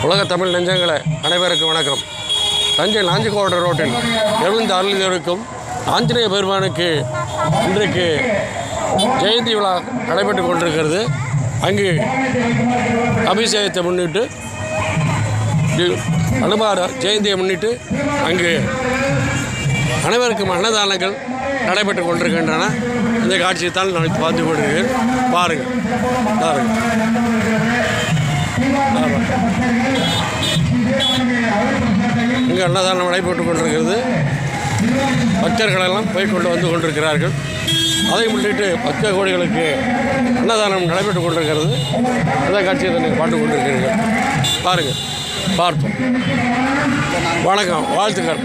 உலக தமிழ் நெஞ்சங்களே அனைவருக்கும் வணக்கம். தஞ்சை நாஞ்சிக்கோட்டை ரோட்டில் எழுந்து அருள்தேவருக்கும் ஆஞ்சநேய பெருமானுக்கு இன்றைக்கு ஜெயந்தி விழா நடைபெற்று கொண்டிருக்கிறது. அங்கு அபிஷேகத்தை முன்னிட்டு அனுமார ஜெயந்தியை முன்னிட்டு அங்கு அனைவருக்கும் அன்னதானங்கள் நடைபெற்று கொண்டிருக்கின்றன. இந்த காட்சியை தான் நான் பார்த்து கொண்டிருக்கிறேன். பாருங்கள். இங்கே அன்னதானம் நடைபெற்று கொண்டிருக்கிறது. பக்தர்களெல்லாம் போய் கொண்டு வந்து கொண்டிருக்கிறார்கள். அதை முன்னிட்டு பக்த கோடிகளுக்கு அன்னதானம் நடைபெற்று கொண்டிருக்கிறது. அந்த காட்சியை தான் நீங்கள் பார்த்து கொண்டிருக்கிறீர்கள். பாருங்கள், பார்ப்போம். வணக்கம், வாழ்த்துக்கள்.